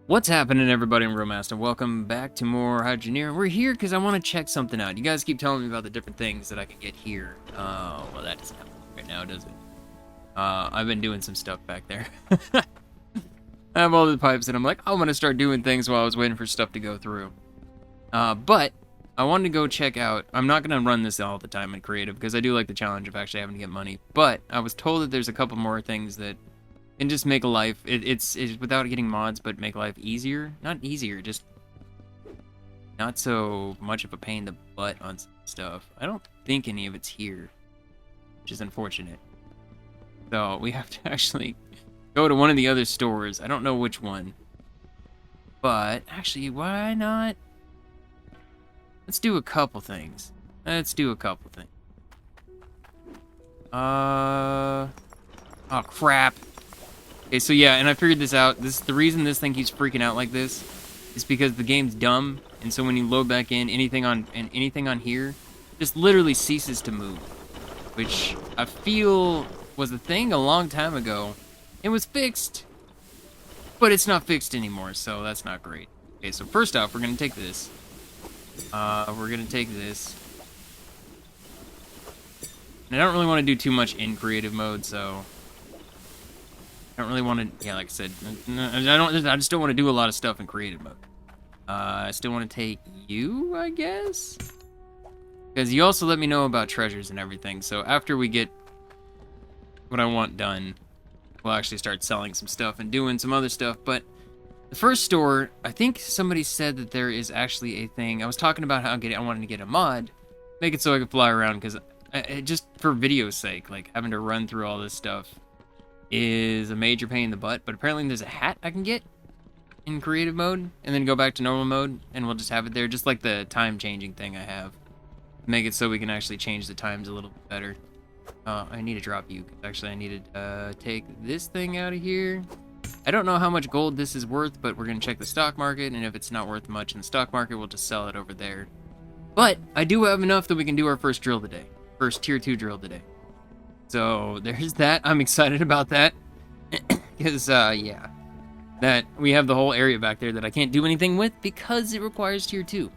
What's happening, everybody? I'm Master. Welcome back to more Hydroneer. We're here because I want to check something out. You guys keep telling me about the different things that I can get here. Well, that doesn't happen right now, does it? I've been doing some stuff back there. I have all the pipes, and I'm like, I'm gonna start doing things while I was waiting for stuff to go through. But I wanted to go check out. I'm not gonna run this all the time in creative because I do like the challenge of actually having to get money. But I was told that there's a couple more things that and just make a life, it's without getting mods, but make life easier. Not easier, just not so much of a pain in the butt on stuff. I don't think any of it's here, which is unfortunate. So we have to actually go to one of the other stores. I don't know which one. But actually, why not? Let's do a couple things. Oh crap. Okay, so yeah, and I figured this out. The reason this thing keeps freaking out like this is because the game's dumb, and so when you load back in, anything on here just literally ceases to move, which I feel was a thing a long time ago. It was fixed, but it's not fixed anymore, so that's not great. Okay, so first off, we're gonna take this. And I don't really want to do too much in creative mode, so I don't really want to, yeah, like I said, I just don't want to do a lot of stuff in creative mode. I still want to take you, I guess? Because you also let me know about treasures and everything, so after we get what I want done, we'll actually start selling some stuff and doing some other stuff. But the first store, I think somebody said that there is actually a thing. I was talking about how I wanted to get a mod, make it so I could fly around, because just for video's sake, like having to run through all this stuff is a major pain in the butt. But apparently there's a hat I can get in creative mode and then go back to normal mode, and we'll just have it there, just like the time changing thing I have. Make it so we can actually change the times a little bit better. I need to drop you. Actually, I need to take this thing out of here. I don't know how much gold this is worth, but we're going to check the stock market, and if it's not worth much in the stock market, we'll just sell it over there. But I do have enough that we can do our first drill today. First tier 2 drill today. So there's that. I'm excited about that. Because, yeah. That we have the whole area back there that I can't do anything with because it requires tier 2.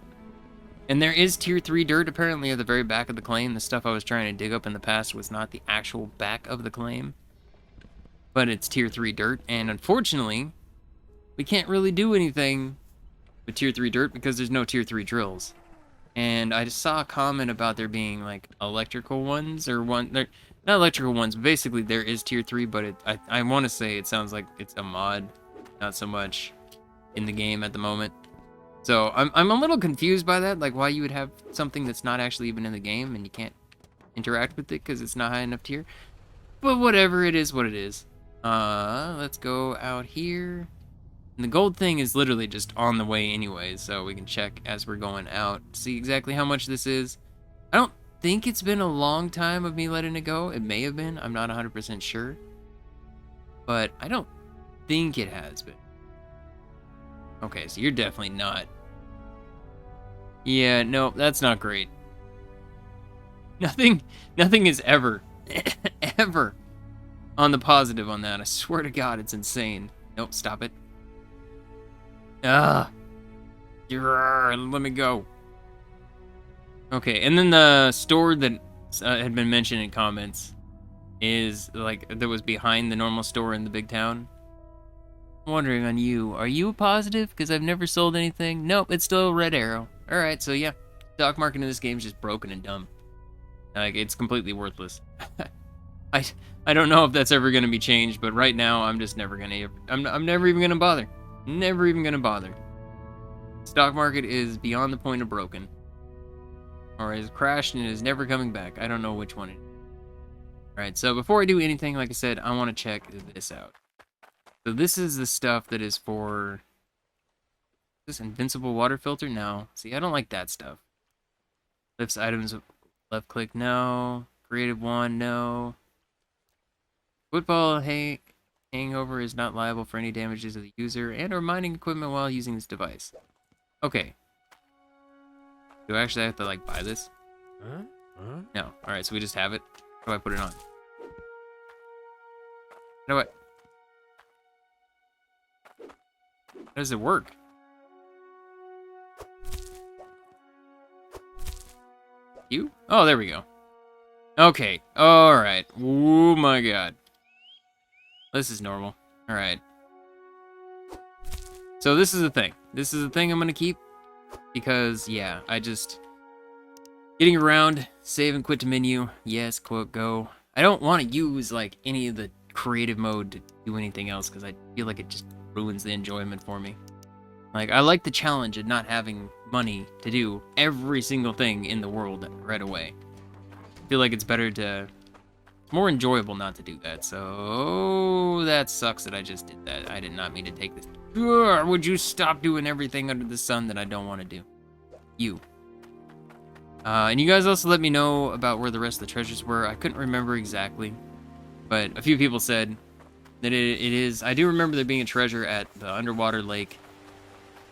And there is tier 3 dirt apparently at the very back of the claim. The stuff I was trying to dig up in the past was not the actual back of the claim, but it's tier 3 dirt. And unfortunately, we can't really do anything with tier 3 dirt because there's no tier 3 drills. And I just saw a comment about there being like electrical ones, or not electrical ones, but basically there is tier 3, but I want to say it sounds like it's a mod, not so much in the game at the moment. So I'm a little confused by that, like why you would have something that's not actually even in the game and you can't interact with it because it's not high enough tier. But whatever, it is what it is. Let's go out here. And the gold thing is literally just on the way anyway, so we can check as we're going out, see exactly how much this is. I don't think it's been a long time of me letting it go. It may have been, I'm not 100% sure. But I don't think it has been. Okay, so you're definitely not. Yeah, no, that's not great. Nothing is ever, ever on the positive on that. I swear to God, it's insane. Nope, stop it. Let me go. Okay, and then the store that had been mentioned in comments is like that was behind the normal store in the big town. I'm wondering on you, are you a positive? Because I've never sold anything. Nope, it's still a red arrow. All right, so yeah, stock market in this game is just broken and dumb. Like it's completely worthless. I don't know if that's ever going to be changed, but right now I'm just never gonna. I'm never even gonna bother. Never even gonna bother. Stock market is beyond the point of broken, or is crashed and is never coming back. I don't know which one it is. All right, so before I do anything, like I said, I want to check this out. So this is the stuff that is for this invincible water filter. No, see, I don't like that stuff. Lifts items, left click, no. Creative one, no. Football hangover is not liable for any damages to the user and or mining equipment while using this device. Okay. Do I actually have to like buy this? No. All right, so we just have it. How do I put it on? How do I? How does it work? You? Oh, there we go. Okay. Alright. Oh my god. This is normal. Alright. So this is the thing. This is the thing I'm gonna keep. Because, yeah, I just... Getting around, save and quit to menu. Yes, quote, go. I don't want to use, like, any of the creative mode to do anything else, because I feel like it just ruins the enjoyment for me. Like, I like the challenge of not having money to do every single thing in the world right away. I feel like it's better to... more enjoyable not to do that, so... That sucks that I just did that. I did not mean to take this. Ugh, would you stop doing everything under the sun that I don't want to do? You. And you guys also let me know about where the rest of the treasures were. I couldn't remember exactly, but a few people said that it is... I do remember there being a treasure at the underwater lake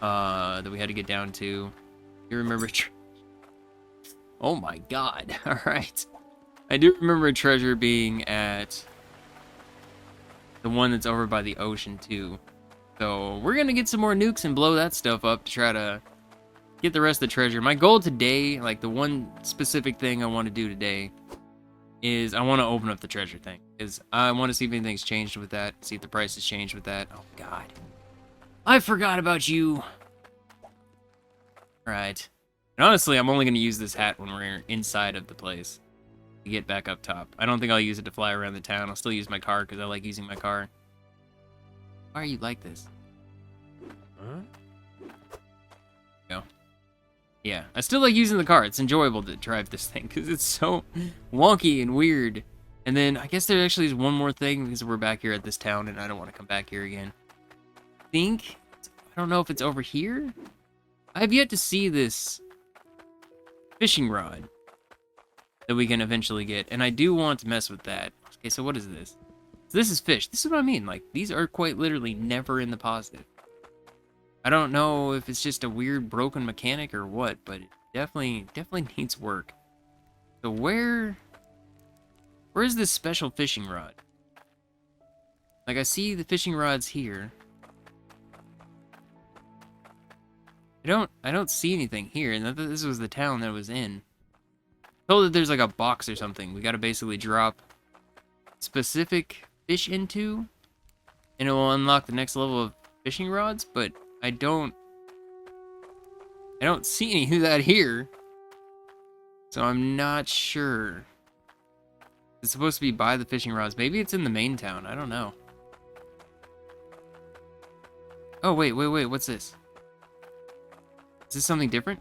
that we had to get down to. You remember... Oh my god. Alright. I do remember a treasure being at the one that's over by the ocean, too. So, we're gonna get some more nukes and blow that stuff up to try to get the rest of the treasure. My goal today, like the one specific thing I want to do today, is I want to open up the treasure thing. Because I want to see if anything's changed with that. See if the price has changed with that. Oh, God. I forgot about you. Right. And honestly, I'm only going to use this hat when we're inside of the place. To get back up top. I don't think I'll use it to fly around the town. I'll still use my car because I like using my car. Why are you like this? Huh? Go. Yeah, I still like using the car. It's enjoyable to drive this thing because it's so wonky and weird. And then I guess there actually is one more thing because we're back here at this town and I don't want to come back here again. I don't know if it's over here. I have yet to see this fishing rod that we can eventually get, and I do want to mess with that. Okay, so what is this? So this is fish. This is what I mean. Like, these are quite literally never in the positive. I don't know if it's just a weird broken mechanic or what, but it definitely needs work. So where is this special fishing rod? Like, I see the fishing rods here. I don't see anything here, and this was the town that it was in. Told that there's like a box or something we gotta basically drop specific fish into, and it will unlock the next level of fishing rods, but I don't see any of that here, so I'm not sure. It's supposed to be by the fishing rods. Maybe it's in the main town. I don't know. Oh, wait, what's this? Is this something different?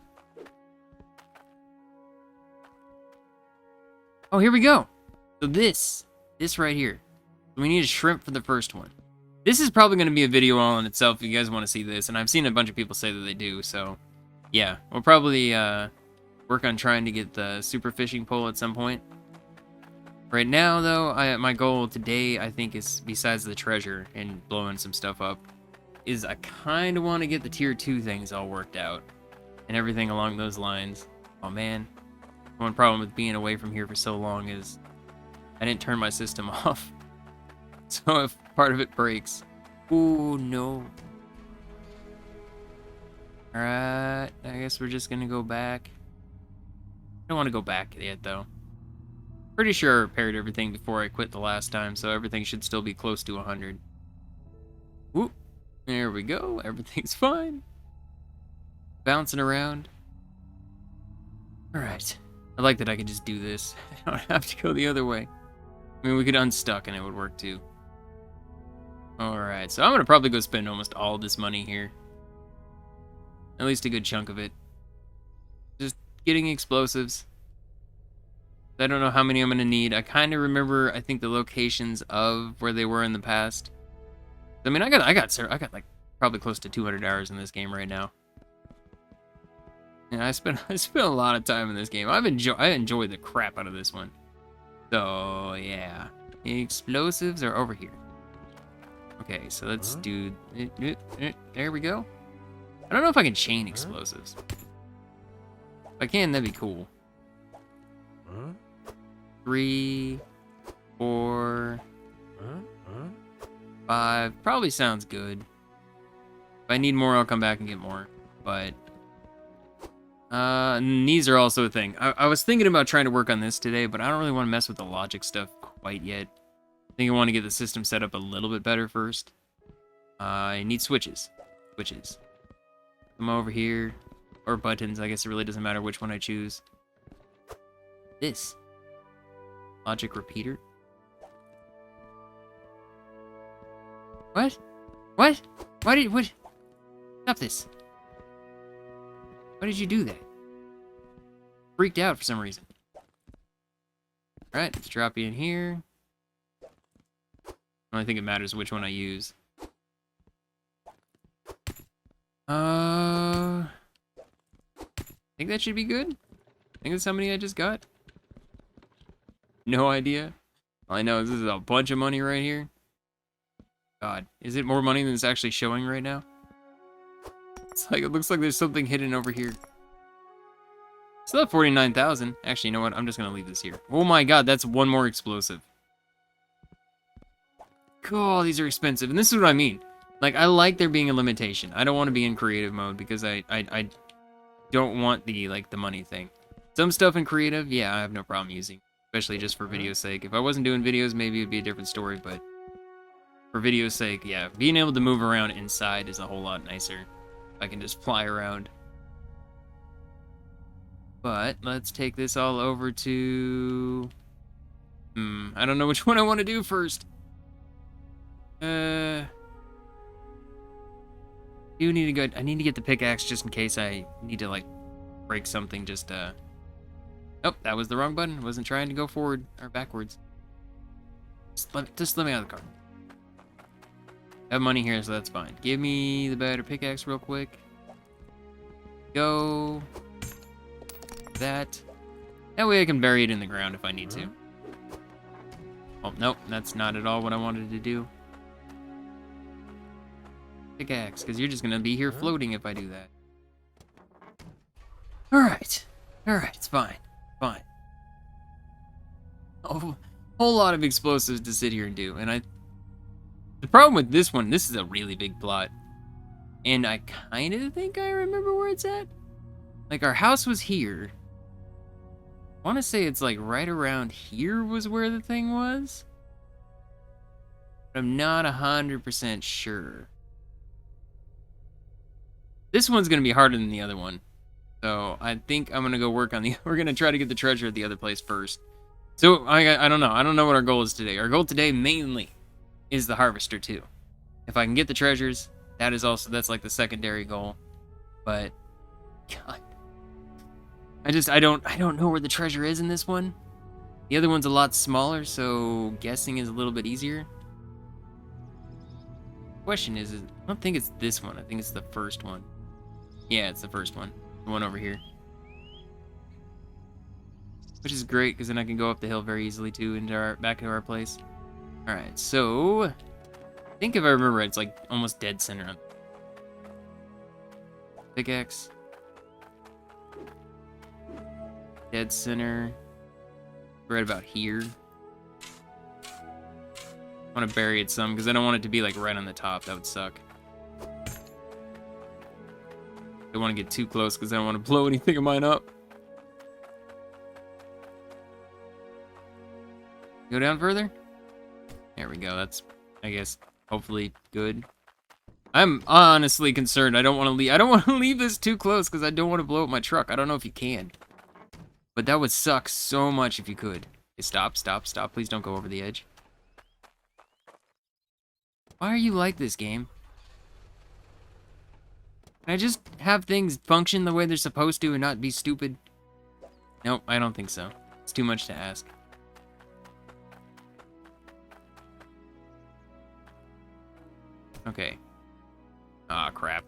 Oh, here we go. So this right here. We need a shrimp for the first one. This is probably going to be a video all in itself if you guys want to see this, and I've seen a bunch of people say that they do, so yeah. We'll probably work on trying to get the super fishing pole at some point. Right now, though, my goal today, I think, is, besides the treasure and blowing some stuff up, is I kind of want to get the tier 2 things all worked out and everything along those lines. Oh, man. One problem with being away from here for so long is I didn't turn my system off. So if part of it breaks... Ooh, no. Alright, I guess we're just gonna go back. I don't want to go back yet, though. Pretty sure I repaired everything before I quit the last time, so everything should still be close to 100. Whoop. There we go. Everything's fine. Bouncing around. Alright. I like that I can just do this. I don't have to go the other way. I mean, we could unstuck and it would work too. Alright, so I'm going to probably go spend almost all this money here. At least a good chunk of it. Just getting explosives. I don't know how many I'm going to need. I kind of remember, I think, the locations of where they were in the past. I mean, I got like probably close to 200 hours in this game right now. Yeah, I spent a lot of time in this game. I enjoyed the crap out of this one. So yeah, explosives are over here. Okay, so let's do it. There we go. I don't know if I can chain explosives. If I can, that'd be cool. 3, 4, 5. Probably sounds good. If I need more, I'll come back and get more. But and these are also a thing. I was thinking about trying to work on this today, but I don't really want to mess with the logic stuff quite yet. I think I want to get the system set up a little bit better first. I need switches. Switches. Come over here. Or buttons, I guess it really doesn't matter which one I choose. This. Logic repeater. What? What? Why did... What? Stop this. Why did you do that? Freaked out for some reason. Alright, let's drop you in here. I don't think it matters which one I use. I think that should be good. I think that's how many I just got. No idea. All I know is this is a bunch of money right here. God, is it more money than it's actually showing right now? It's like, it looks like there's something hidden over here. Still have 49,000. Actually, you know what? I'm just gonna leave this here. Oh my god, that's one more explosive. Cool, these are expensive. And this is what I mean. Like, I like there being a limitation. I don't want to be in creative mode because I don't want the money thing. Some stuff in creative, yeah, I have no problem using. Especially just for video's sake. If I wasn't doing videos, maybe it'd be a different story, but for video's sake, yeah. Being able to move around inside is a whole lot nicer. I can just fly around. But let's take this all over to... I don't know which one I want to do first. I need to get the pickaxe just in case I need to, like, break something just, Oh, that was the wrong button. I wasn't trying to go forward or backwards. Just let me out of the car. I have money here, so that's fine. Give me the better pickaxe real quick. Go. That. That way I can bury it in the ground if I need to. Oh, nope. That's not at all what I wanted to do. Pickaxe, because you're just going to be here floating if I do that. Alright. Alright, it's fine. Fine. A whole lot of explosives to sit here and do. And the problem with this one, this is a really big plot. And I kind of think I remember where it's at. Like, our house was here. I want to say it's like right around here was where the thing was. But I'm not 100% sure. This one's going to be harder than the other one. So I think I'm going to go work on the... We're going to try to get the treasure at the other place first. So I don't know. I don't know what our goal is today. Our goal today mainly is the harvester too. If I can get the treasures, that's like the secondary goal. But God, I don't know where the treasure is in this one. The other one's a lot smaller, so guessing is a little bit easier. Question is I don't think it's this one. I think it's the first one. Yeah, it's the first one. The one over here. Which is great, because then I can go up the hill very easily, too, back to our place. Alright, so... I think if I remember right, it's like almost dead center. Pickaxe. Dead center. Right about here. I want to bury it some, because I don't want it to be like right on the top. That would suck. I don't want to get too close, because I don't want to blow anything of mine up. Go down further? There we go. That's, I guess, hopefully good. I'm honestly concerned. I don't want to leave this too close because I don't want to blow up my truck. I don't know if you can. But that would suck so much if you could. Okay, stop. Please don't go over the edge. Why are you like this, game? Can I just have things function the way they're supposed to and not be stupid? Nope, I don't think so. It's too much to ask. Okay. Ah, crap.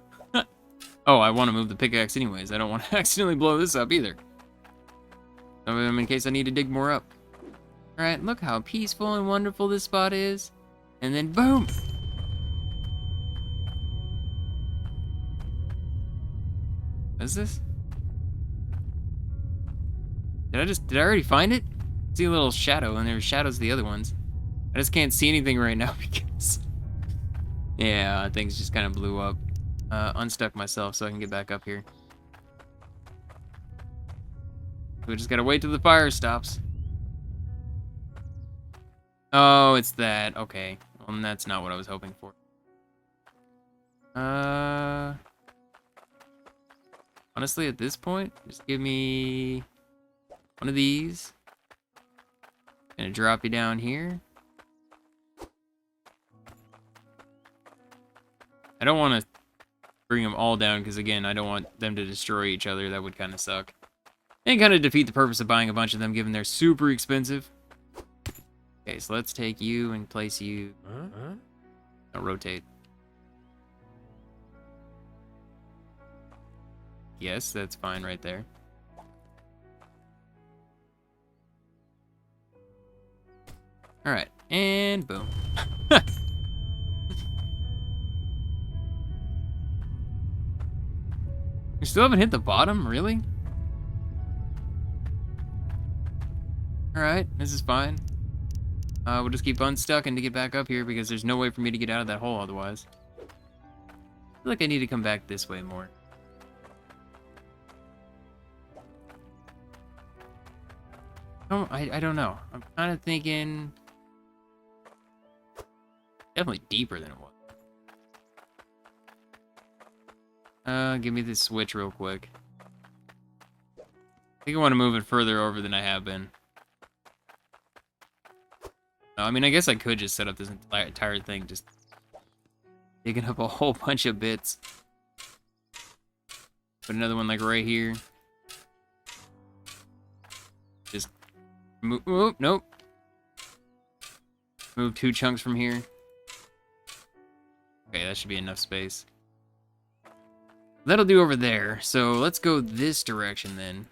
Oh, I want to move the pickaxe anyways. I don't want to accidentally blow this up either. In case I need to dig more up. Alright, look how peaceful and wonderful this spot is. And then boom! What is this? Did I already find it? I see a little shadow, and there's shadows of the other ones. I just can't see anything right now because... Yeah, things just kind of blew up. unstuck myself so I can get back up here. We just gotta wait till the fire stops. Oh, it's that. Okay. Well, that's not what I was hoping for. Honestly, at this point, just give me one of these. Gonna drop you down here. I don't want to bring them all down because, again, I don't want them to destroy each other. That would kind of suck. And kind of defeat the purpose of buying a bunch of them, given they're super expensive. Okay, so let's take you and place you. I'll rotate. Yes, that's fine right there. Alright, and boom. We still haven't hit the bottom, really? Alright, this is fine. We'll just keep unstucking to get back up here because there's no way for me to get out of that hole otherwise. I feel like I need to come back this way more. Oh, I don't know. I'm kind of thinking... Definitely deeper than it was. Give me this switch real quick. I think I want to move it further over than I have been. I mean, I guess I could just set up this entire thing, just digging up a whole bunch of bits. Put another one like right here. Just move. Oh, nope. Move 2 chunks from here. Okay, that should be enough space. That'll do over there. So let's go this direction then.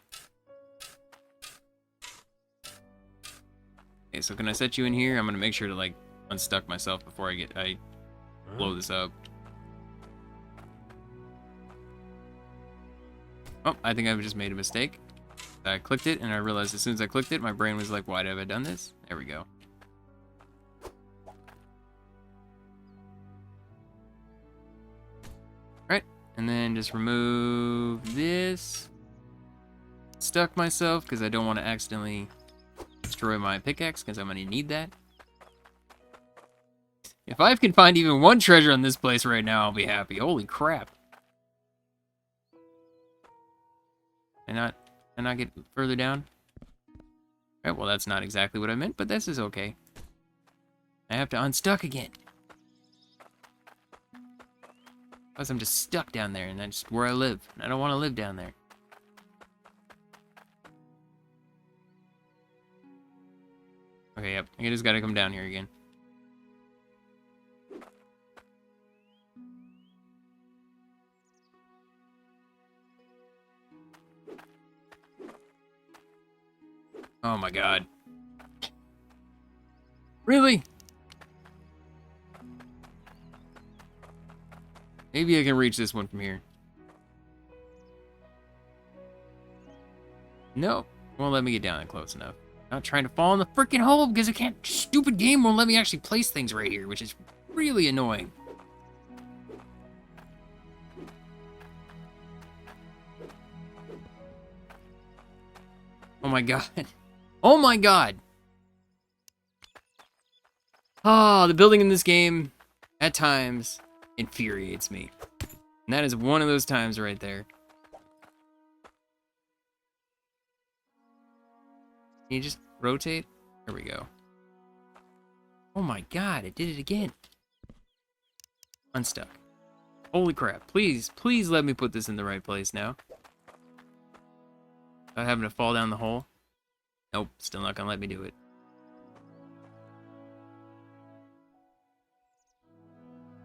Okay, so can I set you in here? I'm gonna make sure to like unstuck myself before I blow this up. Oh, I think I've just made a mistake. I clicked it and I realized as soon as I clicked it, my brain was like, why have I done this? There we go. Right, and then just remove this. Stuck myself because I don't want to accidentally destroy my pickaxe because I'm gonna need that. If I can find even one treasure in this place right now, I'll be happy. Holy crap. Can I not get further down? Alright, well that's not exactly what I meant, but this is okay. I have to unstuck again. Because I'm just stuck down there and that's where I live. And I don't want to live down there. Okay, yep. I just gotta come down here again. Oh my god. Really? Maybe I can reach this one from here. No. Won't let me get down there close enough. Not trying to fall in the freaking hole because I can't. Stupid game won't let me actually place things right here, which is really annoying. Oh my god. Oh my god. Oh, the building in this game at times infuriates me. And that is one of those times right there. Can you just rotate? There we go. Oh my god, it did it again. Unstuck. Holy crap. Please, please let me put this in the right place now. Without having to fall down the hole. Nope, still not gonna let me do it.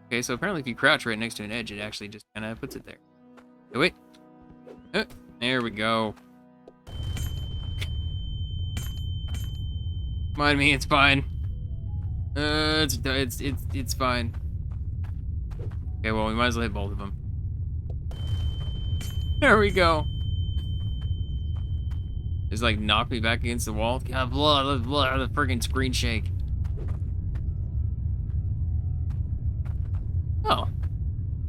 Okay, so apparently if you crouch right next to an edge, it actually just kind of puts it there. Oh, wait. Oh, there we go. Mind me, it's fine. It's fine. Okay, well, we might as well hit both of them. There we go. Just like knock me back against the wall. God, blah, the freaking screen shake.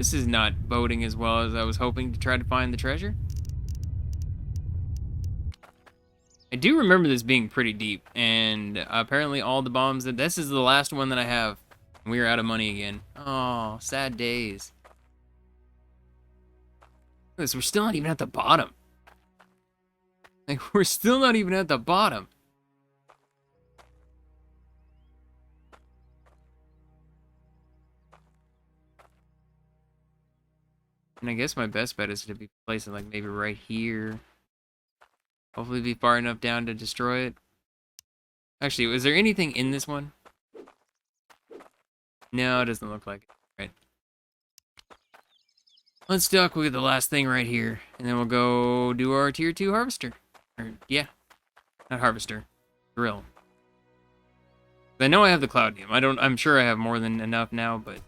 This is not boding as well as I was hoping to try to find the treasure. I do remember this being pretty deep, and apparently all the bombs that this is the last one that I have. We are out of money again. Oh, sad days. Look at this, we're still not even at the bottom. Like, we're still not even at the bottom. And I guess my best bet is to be placing like maybe right here. Hopefully be far enough down to destroy it. Actually, was there anything in this one? No, it doesn't look like it. Right. Let's duck. We'll get the last thing right here. And then we'll go do our tier 2 harvester. Or, yeah. Not harvester. Drill. I know I have the cloudium. I'm sure I have more than enough now, but...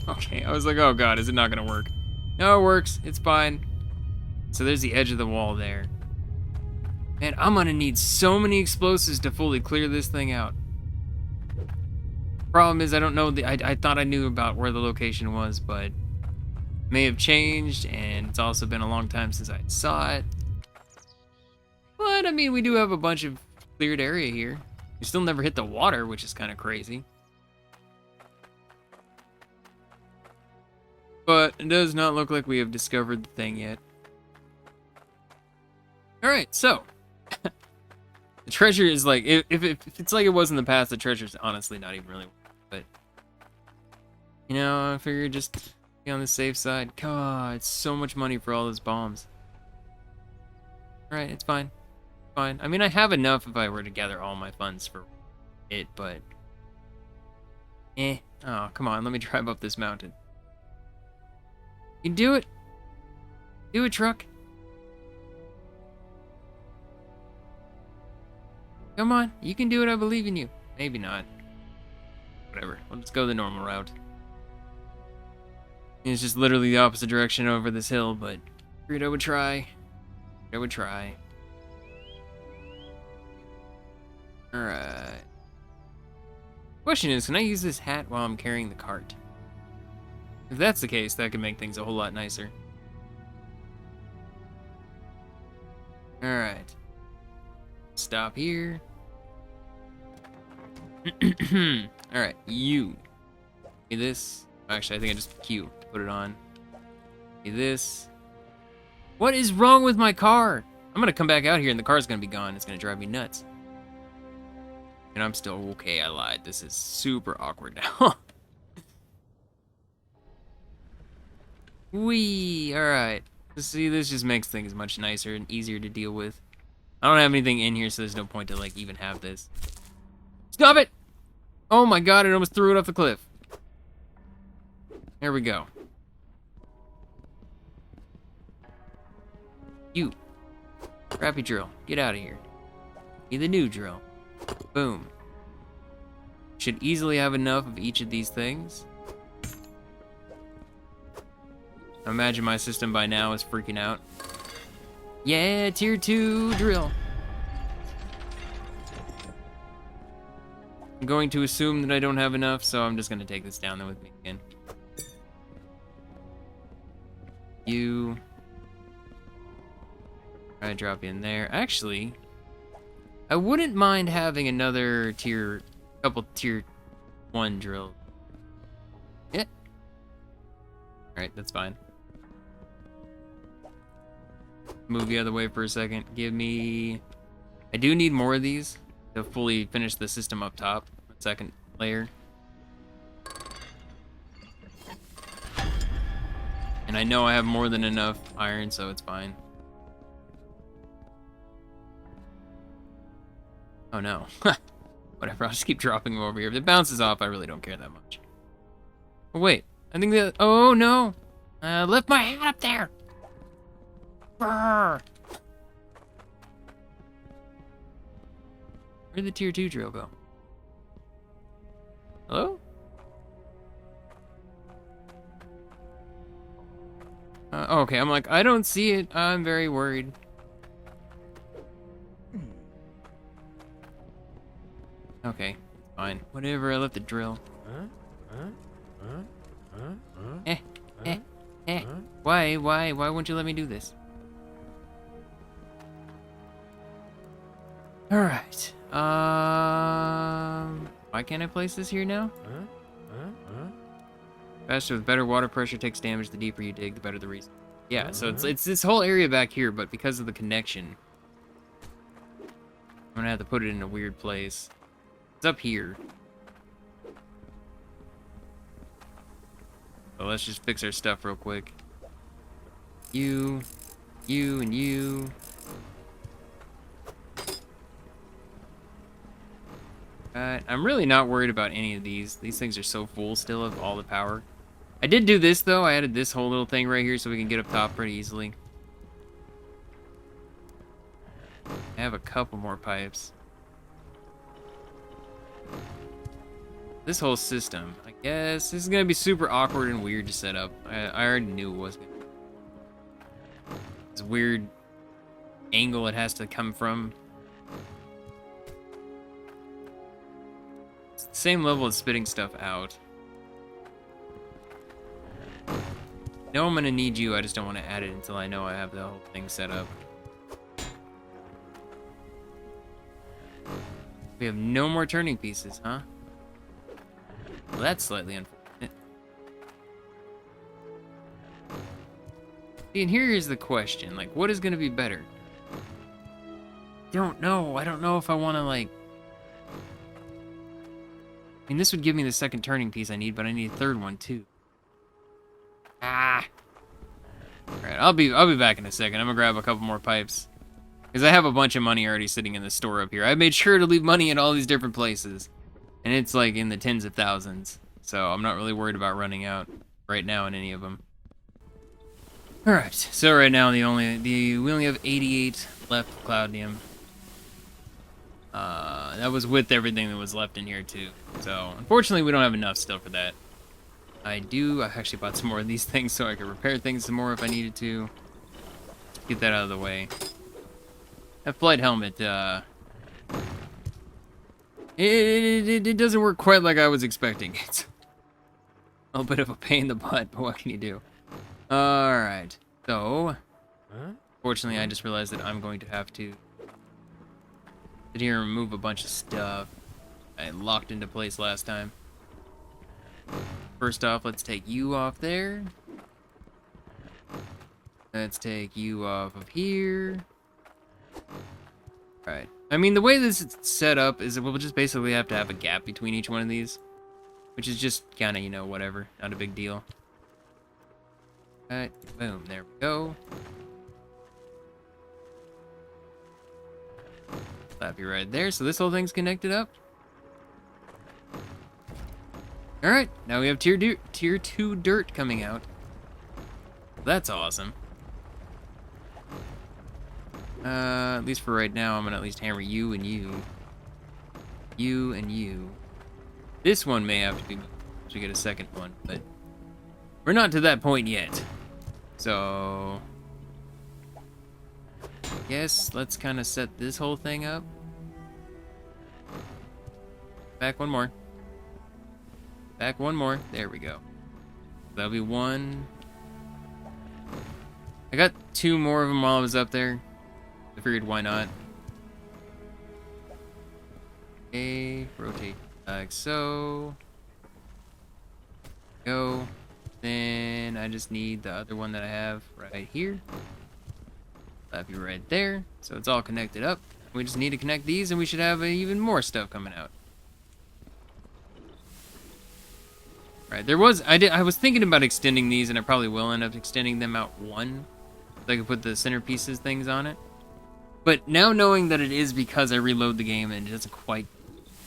Okay, I was like, oh god, is it not gonna work? No, it works. It's fine. So there's the edge of the wall there. Man, I'm gonna need so many explosives to fully clear this thing out. Problem is, I don't know. I thought I knew about where the location was, but may have changed, and it's also been a long time since I saw it. But I mean, we do have a bunch of cleared area here. We still never hit the water, which is kind of crazy. But it does not look like we have discovered the thing yet. Alright, so. The treasure is like, if it's like it was in the past, the treasure's honestly not even really worth it. But, you know, I figured just be on the safe side. God, it's so much money for all those bombs. Alright, it's fine. Fine. I mean, I have enough if I were to gather all my funds for it, but... Oh, come on, let me drive up this mountain. You can do it. Do it, truck. Come on, you can do it, I believe in you. Maybe not. Whatever, we'll just go the normal route. It's just literally the opposite direction over this hill, but figured I would try. Alright. Question is, can I use this hat while I'm carrying the cart? If that's the case, that could make things a whole lot nicer. Alright. Stop here. Alright, you. Okay, this. Actually, I think I just Q to put it on. Okay, this. What is wrong with my car? I'm gonna come back out here and the car's gonna be gone. It's gonna drive me nuts. And I'm still okay, I lied. This is super awkward now. Whee! Alright. See, this just makes things much nicer and easier to deal with. I don't have anything in here, so there's no point to, like, even have this. Stop it! Oh my god, it almost threw it off the cliff. There we go. You. Crappy drill. Get out of here. Be the new drill. Boom. Should easily have enough of each of these things. I imagine my system by now is freaking out. Yeah, tier 2 drill. I'm going to assume that I don't have enough, so I'm just going to take this down there with me again. You. I drop you in there. Actually, I wouldn't mind having another couple tier 1 drills. Yeah. Alright, that's fine. Move the other way for a second. Give me... I do need more of these to fully finish the system up top. Second layer. And I know I have more than enough iron, so it's fine. Oh no. Whatever, I'll just keep dropping them over here. If it bounces off, I really don't care that much. Oh wait, I think that... Oh no! Lift my hat up there! Brrr. Where'd the tier 2 drill go? Hello? Oh, okay, I'm like, I don't see it. I'm very worried. Okay, fine. Whatever, I left the drill. Why won't you let me do this? Alright. Why can't I place this here now? Faster with better water pressure takes damage. The deeper you dig, the better the reason. Yeah, so it's this whole area back here, but because of the connection, I'm gonna have to put it in a weird place. It's up here. So let's just fix our stuff real quick. You, and you. I'm really not worried about any of these. These things are so full still of all the power. I did do this, though. I added this whole little thing right here so we can get up top pretty easily. I have a couple more pipes. This whole system, I guess, this is going to be super awkward and weird to set up. I already knew it was going to be. This weird angle it has to come from. It's the same level as spitting stuff out. No, I'm gonna need you, I just don't want to add it until I know I have the whole thing set up. We have no more turning pieces, huh? Well, that's slightly unfortunate. See, and here is the question, like, what is gonna be better? Don't know. I don't know if I want to, like... I mean, this would give me the second turning piece I need, but I need a third one, too. Ah. Alright, I'll be back in a second. I'm gonna grab a couple more pipes. Because I have a bunch of money already sitting in the store up here. I made sure to leave money in all these different places. And it's like in the tens of thousands. So I'm not really worried about running out right now in any of them. Alright, so right now we only have 88 left Cloudium. That was with everything that was left in here too. So unfortunately we don't have enough still for that. I actually bought some more of these things so I could repair things some more if I needed to. Get that out of the way. That flight helmet, it doesn't work quite like I was expecting. It's a little bit of a pain in the butt, but what can you do? Alright, so... Fortunately, I just realized that I'm going to have to sit here and remove a bunch of stuff I locked into place last time. First off, let's take you off there. Let's take you off of here. Alright. I mean, the way this is set up is that we'll just basically have to have a gap between each one of these. Which is just kind of, you know, whatever. Not a big deal. Alright, boom, there we go. Slap you right there, so this whole thing's connected up. Alright, now we have tier 2 dirt coming out. That's awesome. At least for right now, I'm gonna at least hammer you and you. You and you. This one may have to be moved once we get a second one, but we're not to that point yet. So... Yes, let's kind of set this whole thing up. Back one more. Back one more. There we go. That'll be one. I got 2 more of them while I was up there. I figured why not. Okay, rotate like so. Go. Then I just need the other one that I have right here. Slap you right there. So it's all connected up. We just need to connect these and we should have even more stuff coming out. Right, I was thinking about extending these, and I probably will end up extending them out one, so I can put the centerpieces things on it. But now knowing that it is because I reload the game and it doesn't quite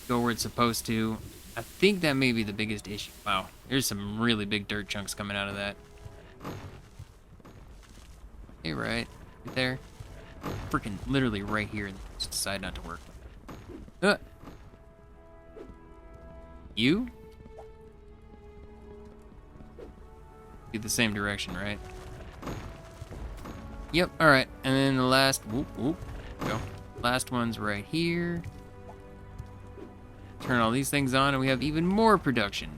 go where it's supposed to, I think that may be the biggest issue. Wow, there's some really big dirt chunks coming out of that. Hey, right there, freaking literally right here, and just decide not to work. You? The same direction, right? Yep, alright. And then the last go. Last one's right here. Turn all these things on and we have even more production.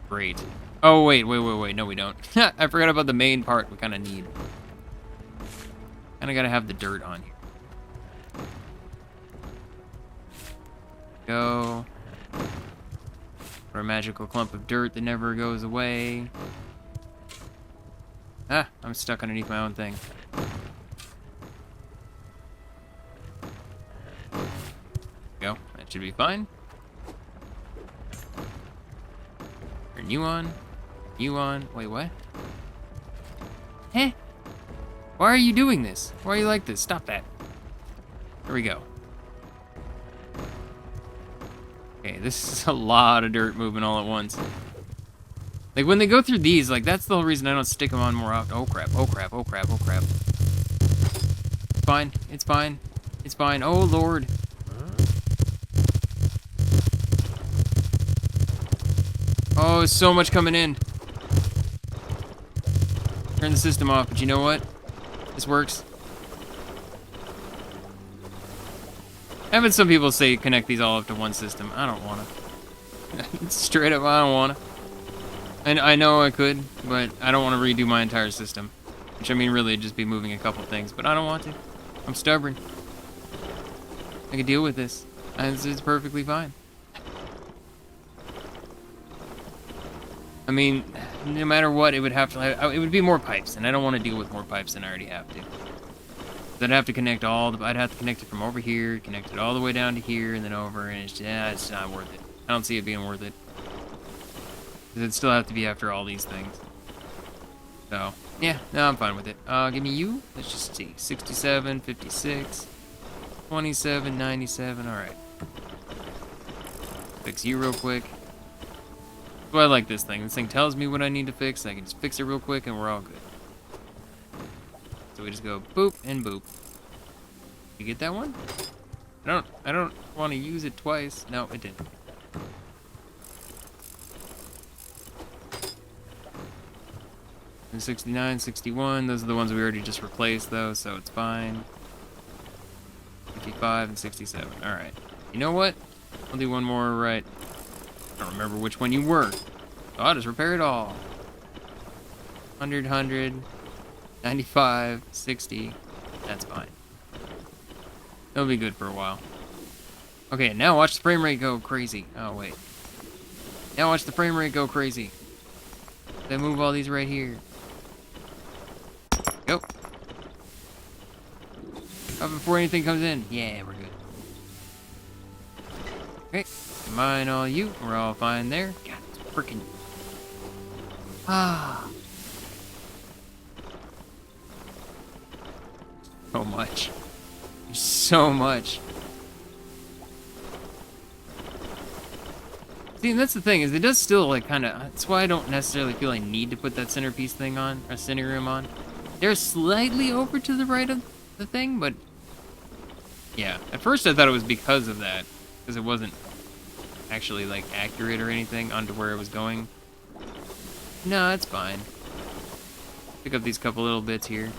Great. Oh, wait. No, we don't. I forgot about the main part we kind of need. Kind of got to have the dirt on here. Go. For a magical clump of dirt that never goes away. Ah, I'm stuck underneath my own thing. Go. That should be fine. Turn you on. You on. Wait, what? Heh? Why are you doing this? Why are you like this? Stop that. There we go. Okay, this is a lot of dirt moving all at once. Like, when they go through these, like, that's the whole reason I don't stick them on more often. Oh, crap. Oh, crap. Oh, crap. Oh, crap. It's fine. It's fine. It's fine. Oh, Lord. Oh, so much coming in. Turn the system off, but you know what? This works. Having some people say connect these all up to one system. I don't want to. Straight up, I don't want to. And I know I could, but I don't want to redo my entire system. Which, I mean, really, just be moving a couple things. But I don't want to. I'm stubborn. I can deal with this. And it's perfectly fine. I mean, no matter what, it would have to. It would be more pipes, and I don't want to deal with more pipes than I already have to. I'd have to connect I'd have to connect it from over here, connect it all the way down to here, and then over, and it's not worth it. I don't see it being worth it. Because it'd still have to be after all these things. So, yeah, no, I'm fine with it. Give me you. Let's just see. 67, 56, 27, 97. Alright. Fix you real quick. That's why I like this thing. This thing tells me what I need to fix. I can just fix it real quick, and we're all good. So we just go boop and boop. You get that one? I don't want to use it twice. No, it didn't. And 69, 61, those are the ones we already just replaced though, so it's fine. 55 and 67. Alright. You know what? I'll do one more right. I don't remember which one you were. So I'll just repair it all. 100, 95, 60. That's fine. It'll be good for a while. Okay, now watch the frame rate go crazy. Oh, wait. Now watch the frame rate go crazy. Then move all these right here. Go. Up before anything comes in. Yeah, we're good. Okay. Combine all you. We're all fine there. God, it's freaking. Ah. So much. There's so much. See, and that's the thing, is it does still, like, kind of... That's why I don't necessarily feel I need to put that centerpiece thing on, or center room on. They're slightly over to the right of the thing, but... Yeah, at first I thought it was because of that. Because it wasn't actually, like, accurate or anything onto where it was going. No, it's fine. Pick up these couple little bits here.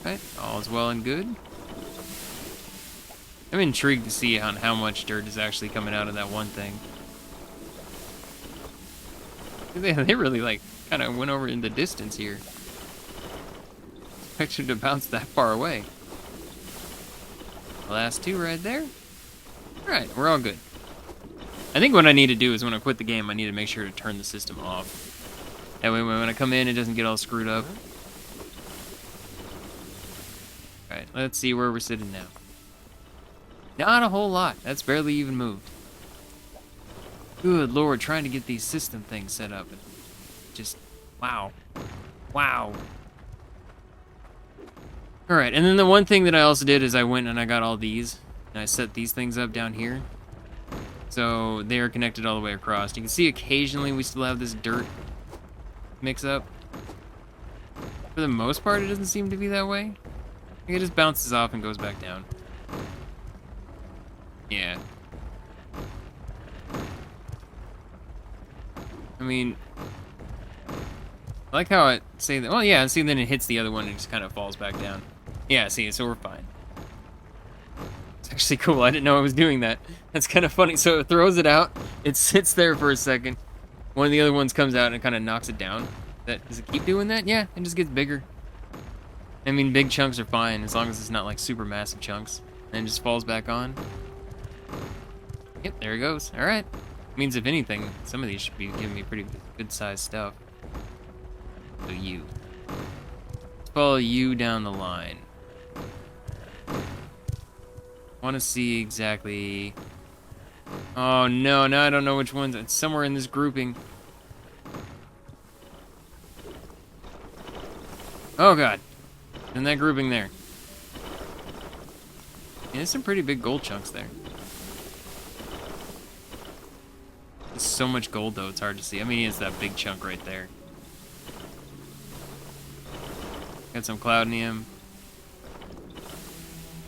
Okay, all is well and good. I'm intrigued to see on how much dirt is actually coming out of that one thing. They really, like, kind of went over in the distance here. Expected to bounce that far away. The last two right there. Alright, we're all good. I think what I need to do is when I quit the game, I need to make sure to turn the system off. That way when I come in, it doesn't get all screwed up. Alright, let's see where we're sitting now. Not a whole lot. That's barely even moved. Good lord, trying to get these system things set up. Just, wow. Wow. Alright, and then the one thing that I also did is I went and I got all these. And I set these things up down here. So they are connected all the way across. You can see occasionally we still have this dirt mix up. For the most part, it doesn't seem to be that way. It just bounces off and goes back down. Yeah. I mean, I like how I say that. Well, yeah, see, then it hits the other one and it just kind of falls back down. Yeah, see, so we're fine. It's actually cool. I didn't know I was doing that. That's kind of funny. So it throws it out. It sits there for a second. One of the other ones comes out and kind of knocks it down. Does it keep doing that? Yeah, it just gets bigger. I mean, big chunks are fine as long as it's not like super massive chunks. And it just falls back on. Yep, there it goes. All right. Means if anything, some of these should be giving me pretty good sized stuff. So you. Let's follow you down the line. Want to see exactly. Oh no, now I don't know which ones. It's somewhere in this grouping. Oh god. In that grouping there. Yeah, there's some pretty big gold chunks there. There's so much gold though, it's hard to see. I mean, it's that big chunk right there. Got some cloudnium.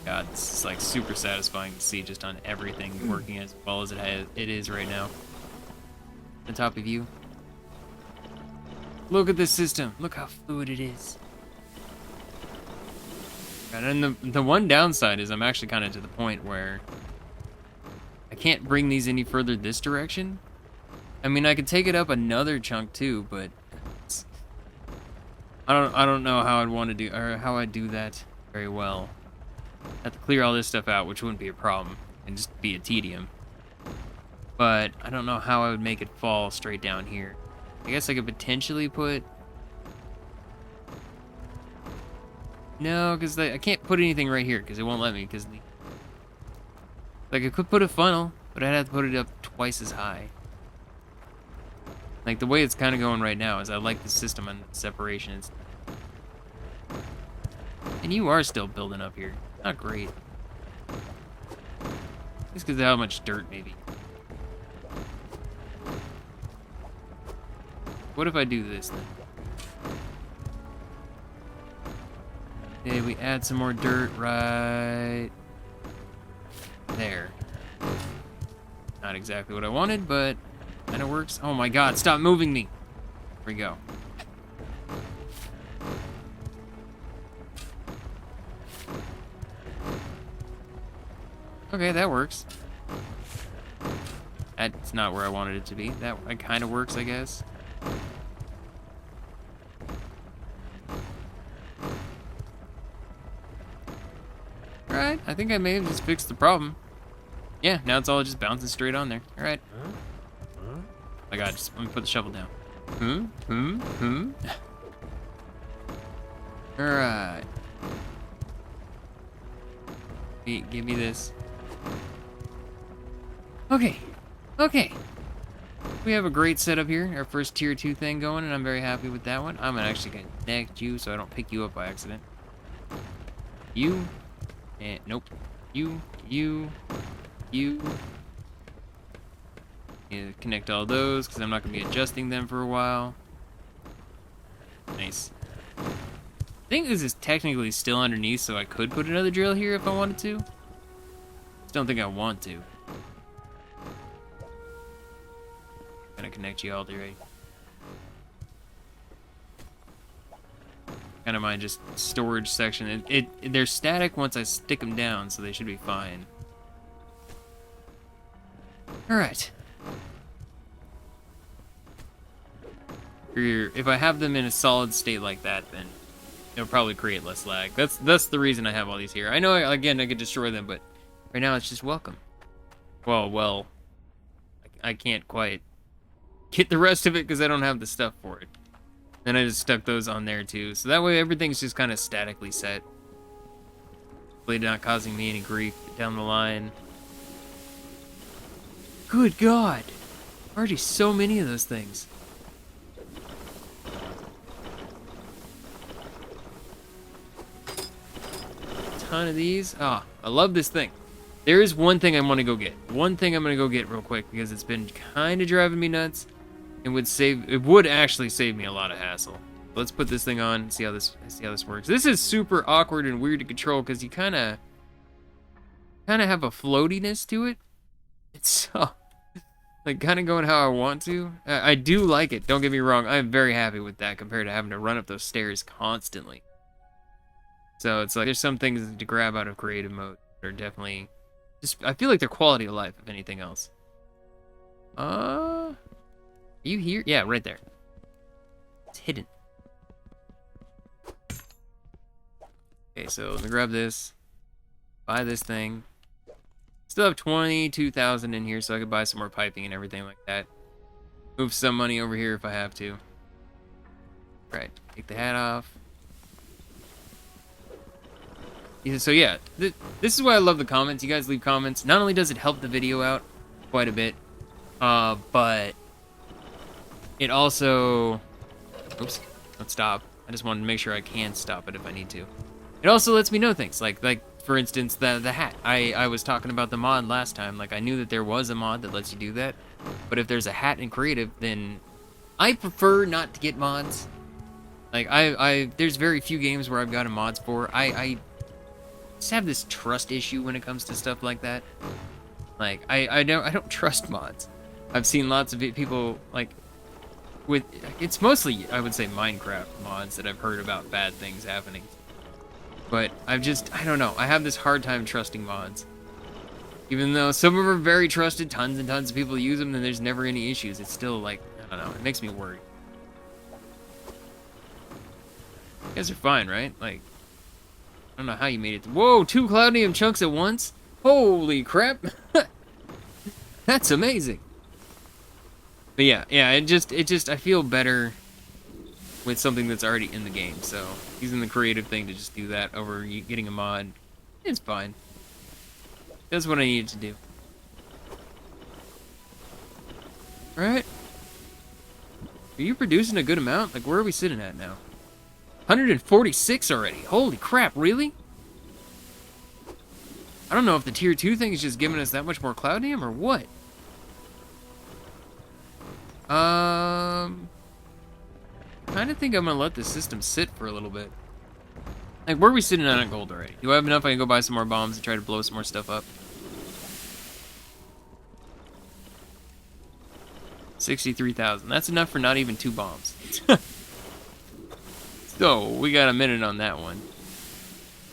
God, this is like super satisfying to see just on everything working as well as it is right now. On top of you. Look at this system. Look how fluid it is. And the one downside is I'm actually kind of to the point where I can't bring these any further this direction. I mean, I could take it up another chunk too, but I don't know how I'd want to do or how I'd do that very well. Have to clear all this stuff out, which wouldn't be a problem, and just be a tedium. But I don't know how I would make it fall straight down here. I guess I could potentially put. No, because I can't put anything right here because it won't let me. Because like I could put a funnel, but I'd have to put it up twice as high. Like the way it's kind of going right now is I like the system on separation. And you are still building up here. Not great. Just because of how much dirt, maybe. What if I do this then? Okay, we add some more dirt right there. Not exactly what I wanted, but kind of works. Oh my god, stop moving me. There we go. Okay, that works. That's not where I wanted it to be. That kind of works, I guess. Alright, I think I may have just fixed the problem. Yeah, now it's all just bouncing straight on there. Alright. Oh my god, just let me put the shovel down. Alright. Give me this. Okay. Okay. We have a great setup here. Our first tier 2 thing going, and I'm very happy with that one. I'm actually going to connect you so I don't pick you up by accident. You. And nope. You. Need to connect all those because I'm not going to be adjusting them for a while. Nice. I think this is technically still underneath, so I could put another drill here if I wanted to. Just don't think I want to. Gonna connect you all to right. Kind of my just storage section. They're static once I stick them down, so they should be fine. All right. If I have them in a solid state like that, then it'll probably create less lag. That's the reason I have all these here. I know, again, I could destroy them, but right now it's just welcome. Well, I can't quite get the rest of it because I don't have the stuff for it. Then I just stuck those on there too, so that way everything's just kind of statically set. Hopefully not causing me any grief down the line. Good God! Already so many of those things. Ton of these. Ah, I love this thing. There is one thing I want to go get. One thing I'm gonna go get real quick because it's been kind of driving me nuts. It would actually save me a lot of hassle. Let's put this thing on and see how this works. This is super awkward and weird to control because you kind of have a floatiness to it. It's so like kind of going how I want to. I do like it. Don't get me wrong. I'm very happy with that compared to having to run up those stairs constantly. So it's like there's some things to grab out of creative mode that are definitely Just, I feel like they're quality of life, if anything else. Are you here? Yeah, right there. It's hidden. Okay, so let me grab this. Buy this thing. Still have 22,000 in here, so I could buy some more piping and everything like that. Move some money over here if I have to. Right, take the hat off. So yeah, this is why I love the comments. You guys leave comments. Not only does it help the video out quite a bit, but it also... Oops, don't stop. I just wanted to make sure I can stop it if I need to. It also lets me know things, like for instance, the hat. I was talking about the mod last time. Like, I knew that there was a mod that lets you do that, but if there's a hat in creative, then I prefer not to get mods. Like, there's very few games where I've gotten mods for. I just have this trust issue when it comes to stuff like that. Like, I don't trust mods. I've seen lots of people, like, with, it's mostly, I would say, Minecraft mods that I've heard about bad things happening. But I don't know, I have this hard time trusting mods. Even though some of them are very trusted, tons and tons of people use them, and there's never any issues, it's still, like, I don't know, it makes me worried. You guys are fine, right? Like, I don't know how you made it. Whoa, 2 Cloudnium chunks at once? Holy crap! That's amazing. But yeah, it just I feel better with something that's already in the game. So using the creative thing to just do that over getting a mod, it's fine. That's what I needed to do. All right. Are you producing a good amount? Like, where are we sitting at now? 146 already. Holy crap, really? I don't know if the tier 2 thing is just giving us that much more Cloudnium or what. I kind of think I'm gonna let the system sit for a little bit. Like, where are we sitting at gold already? Do I have enough I can go buy some more bombs and try to blow some more stuff up? 63,000. That's enough for not even 2 bombs. So, we got a minute on that one.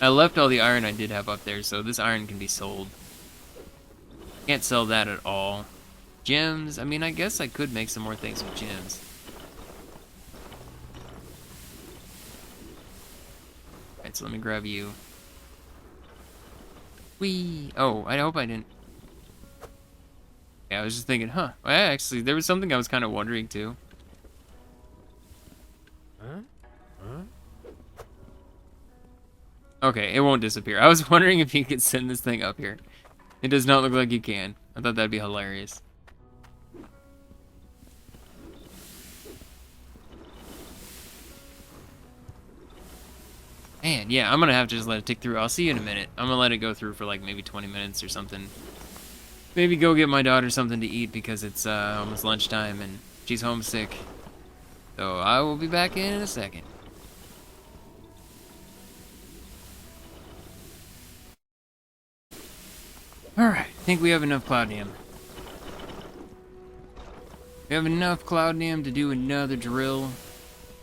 I left all the iron I did have up there, so this iron can be sold. Can't sell that at all. Gems, I mean, I guess I could make some more things with gems. Alright, so let me grab you. Whee! Oh, I hope I didn't... Yeah, I was just thinking, huh. Well, actually, there was something I was kind of wondering, too. Okay, it won't disappear. I was wondering if you could send this thing up here. It does not look like you can. I thought that'd be hilarious. Man, yeah, I'm gonna have to just let it tick through. I'll see you in a minute. I'm gonna let it go through for like maybe 20 minutes or something. Maybe go get my daughter something to eat because it's almost lunchtime and she's homesick. So I will be back in a second. Alright, I think we have enough Cloudnium. We have enough Cloudnium to do another drill.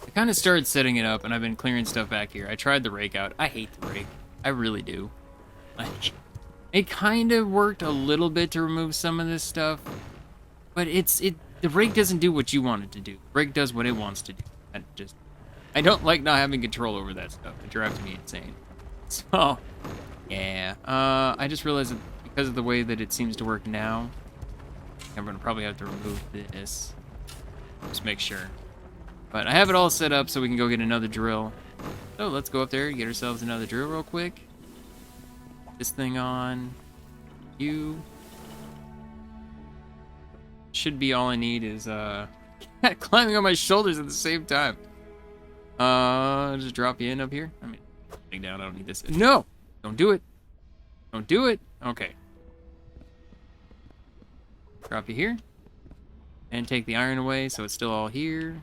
I kind of started setting it up, and I've been clearing stuff back here. I tried the rake out. I hate the rake. I really do. Like, it kind of worked a little bit to remove some of this stuff, but the rake doesn't do what you want it to do. The rake does what it wants to do. I don't like not having control over that stuff. It drives me insane. So, yeah. I just realized that because of the way that it seems to work now, I'm gonna probably have to remove this. Just make sure. But I have it all set up so we can go get another drill. So let's go up there and get ourselves another drill real quick. This thing on. You. Should be all I need is climbing on my shoulders at the same time. Just drop you in up here. I mean, sitting down, I don't need this. No! Don't do it. Don't do it. Okay. Drop you here. And take the iron away so it's still all here.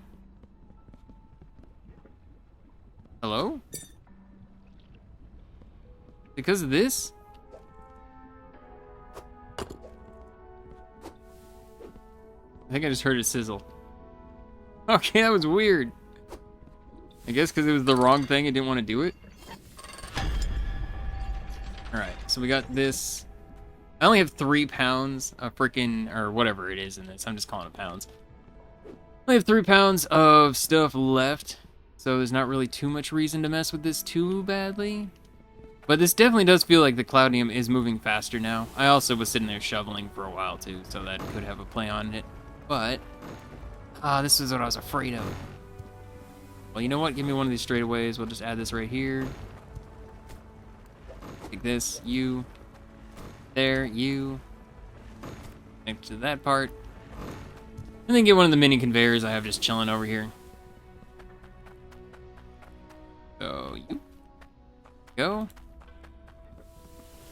Hello? Because of this? I think I just heard it sizzle. Okay, that was weird. I guess because it was the wrong thing, it didn't want to do it. Alright, so we got this. I only have 3 pounds of freaking, or whatever it is in this. I'm just calling it pounds. I only have 3 pounds of stuff left, so there's not really too much reason to mess with this too badly. But this definitely does feel like the Cloudnium is moving faster now. I also was sitting there shoveling for a while too, so that could have a play on it. But, this is what I was afraid of. Well, you know what? Give me one of these straightaways. We'll just add this right here. Take this, you. There, you. Next to that part. And then get one of the mini conveyors I have just chilling over here. So, you. Go.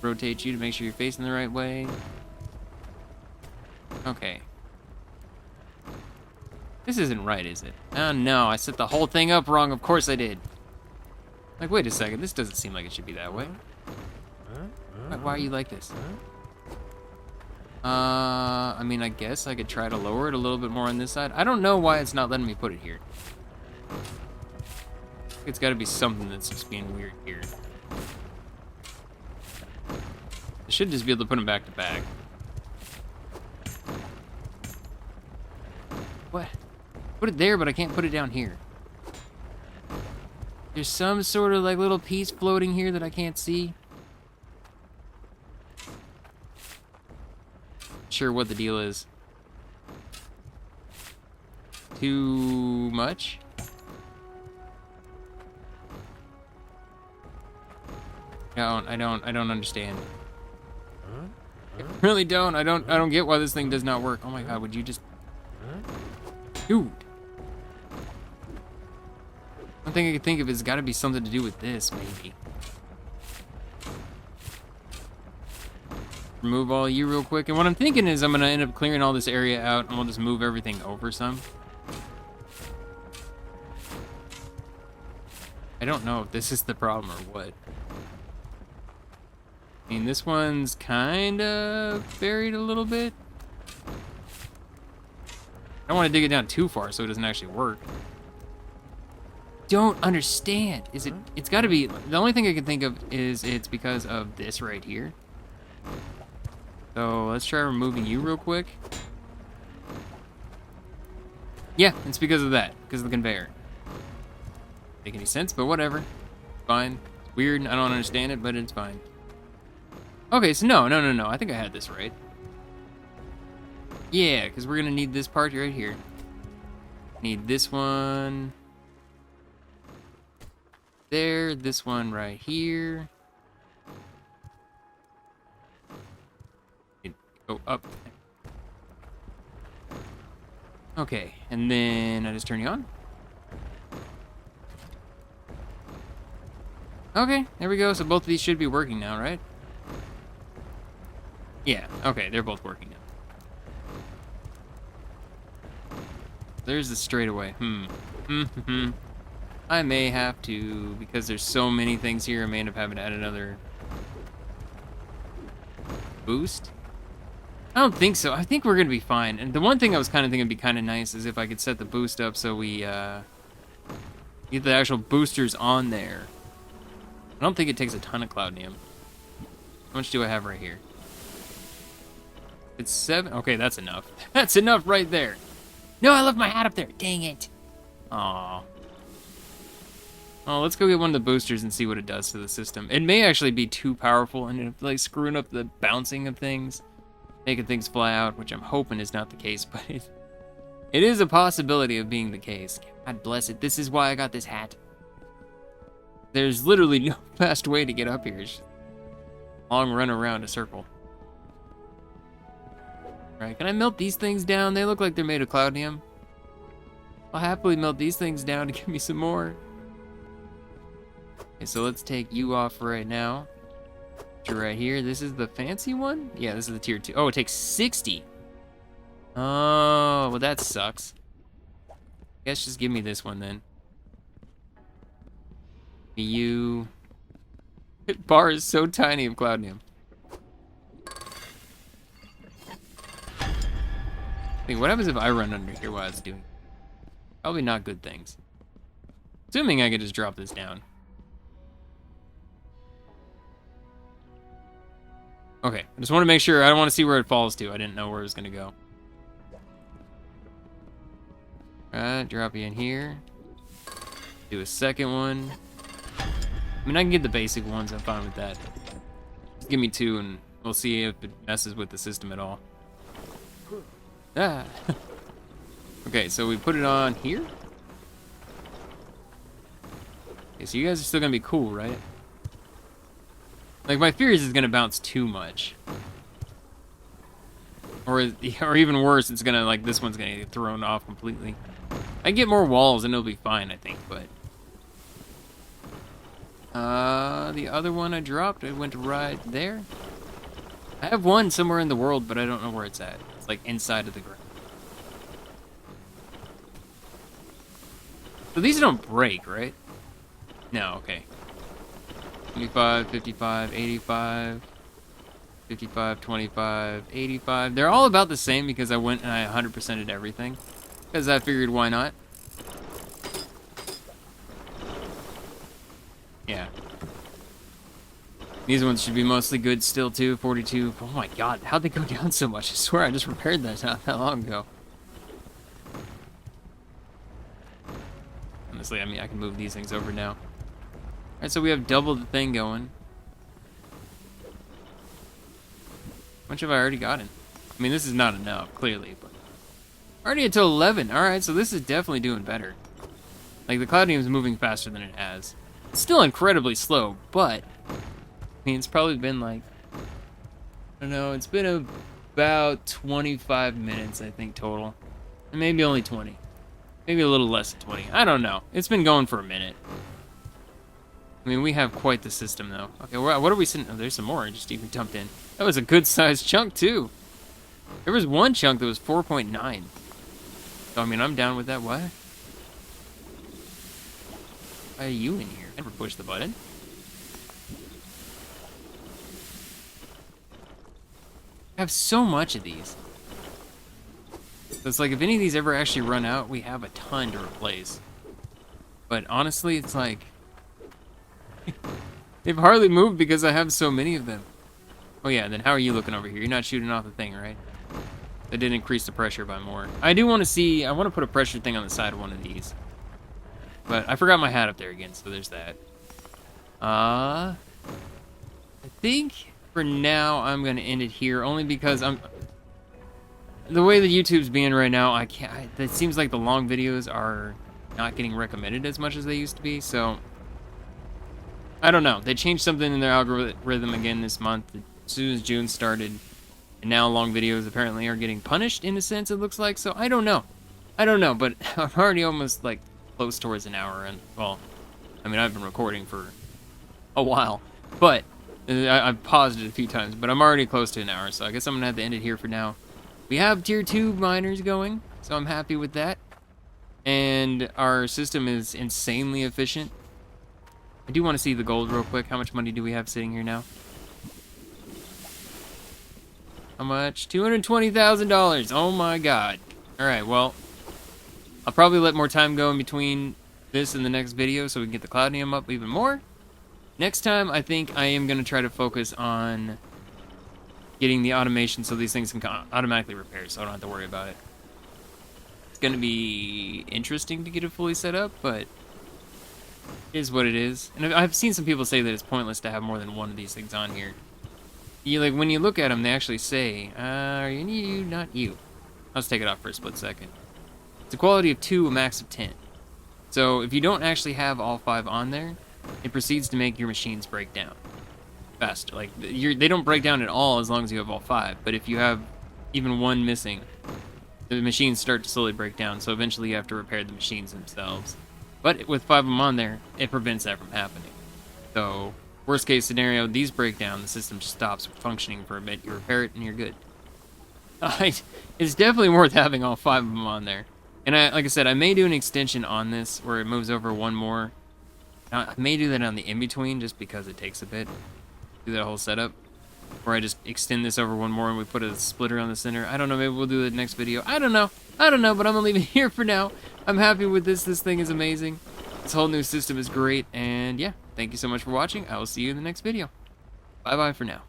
Rotate you to make sure you're facing the right way. Okay. This isn't right, is it? Oh no, I set the whole thing up wrong. Of course I did. Like, wait a second. This doesn't seem like it should be that way. Why are you like this? I mean, I guess I could try to lower it a little bit more on this side. I don't know why it's not letting me put it here. It's got to be something that's just being weird here. I should just be able to put them back to back. What? Put it there, but I can't put it down here. There's some sort of like little piece floating here that I can't see. Sure what the deal is. Too much? I don't understand. I really don't. I don't get why this thing does not work. Oh my god, would you just... Dude. One thing I could think of is got to be something to do with this, maybe. Remove all you real quick. And what I'm thinking is I'm going to end up clearing all this area out and we'll just move everything over some. I don't know if this is the problem or what. I mean, this one's kind of buried a little bit. I don't want to dig it down too far so it doesn't actually work. Don't understand. Is it? It's got to be. The only thing I can think of is it's because of this right here. So let's try removing you real quick. Yeah, it's because of that. Because of the conveyor. Make any sense? But whatever. It's fine. It's weird. I don't understand it, but it's fine. Okay, so no. I think I had this right. Yeah, because we're going to need this part right here. Need this one. There, this one right here. Go up. Okay, and then I just turn you on. Okay, there we go. So both of these should be working now, right? Yeah, okay, they're both working now. There's the straightaway. I may have to, because there's so many things here, I may end up having to add another boost. I don't think so. I think we're going to be fine. And the one thing I was kind of thinking would be kind of nice is if I could set the boost up so we get the actual boosters on there. I don't think it takes a ton of Cloudnium. How much do I have right here? It's 7. Okay, that's enough. That's enough right there. No, I left my hat up there. Dang it. Aww. Oh, let's go get one of the boosters and see what it does to the system. It may actually be too powerful and like screwing up the bouncing of things, making things fly out, which I'm hoping is not the case, but it is a possibility of being the case. God bless it. This is why I got this hat. There's literally no fast way to get up here. It's just a long run around a circle. Alright, can I melt these things down? They look like they're made of Cloudnium. I'll happily melt these things down to give me some more. Okay, so let's take you off right now. You're right here. This is the fancy one? Yeah, this is the tier 2. Oh, it takes 60. Oh, well that sucks. I guess just give me this one then. You. Bar is so tiny of Cloudnium. Wait, what happens if I run under here while it's doing? Probably not good things. Assuming I could just drop this down. Okay, I just want to make sure. I don't want to see where it falls to. I didn't know where it was going to go. Alright, drop you in here. Do a second one. I mean, I can get the basic ones. I'm fine with that. Just give me 2 and we'll see if it messes with the system at all. Ah. Okay, so we put it on here. Okay, so you guys are still going to be cool, right? Like, my fear is it's going to bounce too much. Or even worse, it's going to, like, this one's going to get thrown off completely. I get more walls and it'll be fine, I think, but... the other one I dropped, it went right there. I have one somewhere in the world, but I don't know where it's at. It's, like, inside of the ground. So these don't break, right? No, okay. 25, 55, 85, 55, 25, 85. They're all about the same because I went and I 100%ed everything. Because I figured, why not? Yeah. These ones should be mostly good still, too. 42. Oh my god, how'd they go down so much? I swear I just repaired that not that long ago. Honestly, I mean, I can move these things over now. Alright, so we have double the thing going. How much have I already gotten? I mean, this is not enough, clearly, but... Already until 11. Alright, so this is definitely doing better. Like, the Cloud is moving faster than it has. It's still incredibly slow, but... I mean, it's probably been like... I don't know, it's been about 25 minutes, I think, total. And maybe only 20. Maybe a little less than 20. I don't know. It's been going for a minute. I mean, we have quite the system, though. Okay, what are we sitting... Oh, there's some more I just even dumped in. That was a good-sized chunk, too. There was one chunk that was 4.9. So, I mean, I'm down with that. What? Why are you in here? I never pushed the button. I have so much of these. So it's like, if any of these ever actually run out, we have a ton to replace. But honestly, it's like... they've hardly moved because I have so many of them. Oh yeah, then how are you looking over here? You're not shooting off the thing, right? That did increase the pressure by more. I do want to see... I want to put a pressure thing on the side of one of these. But I forgot my hat up there again, so there's that. I think for now I'm going to end it here, only because I'm... The way that YouTube's being right now, I can't... It seems like the long videos are not getting recommended as much as they used to be, so... I don't know. They changed something in their algorithm again this month, as soon as June started. And now long videos apparently are getting punished, in a sense, it looks like, so I don't know. I don't know, but I'm already almost, like, close towards an hour, and, well... I mean, I've been recording for a while, but... I've paused it a few times, but I'm already close to an hour, so I guess I'm going to have to end it here for now. We have tier 2 miners going, so I'm happy with that. And our system is insanely efficient. I do want to see the gold real quick. How much money do we have sitting here now? How much? $220,000. Oh my god. Alright, well, I'll probably let more time go in between this and the next video so we can get the Cloudnium up even more. Next time, I think I am going to try to focus on getting the automation so these things can automatically repair, so I don't have to worry about it. It's going to be interesting to get it fully set up, but it is what it is. And I've seen some people say that it's pointless to have more than one of these things on here. Like, when you look at them, they actually say, are you, not you. Let's take it off for a split second. It's a quality of 2, a max of 10. So, if you don't actually have all 5 on there, it proceeds to make your machines break down faster. Like, they don't break down at all as long as you have all 5. But if you have even one missing, the machines start to slowly break down. So eventually you have to repair the machines themselves. But with 5 of them on there, it prevents that from happening. So, worst case scenario, these break down, the system just stops functioning for a bit. You repair it and you're good. It's definitely worth having all 5 of them on there. And like I said, I may do an extension on this where it moves over one more. I may do that on the in-between just because it takes a bit. Do that whole setup. Or I just extend this over one more and we put a splitter on the center. I don't know, maybe we'll do the next video. I don't know, but I'm gonna leave it here for now. I'm happy with this. This thing is amazing. This whole new system is great. And yeah, thank you so much for watching. I will see you in the next video. Bye-bye for now.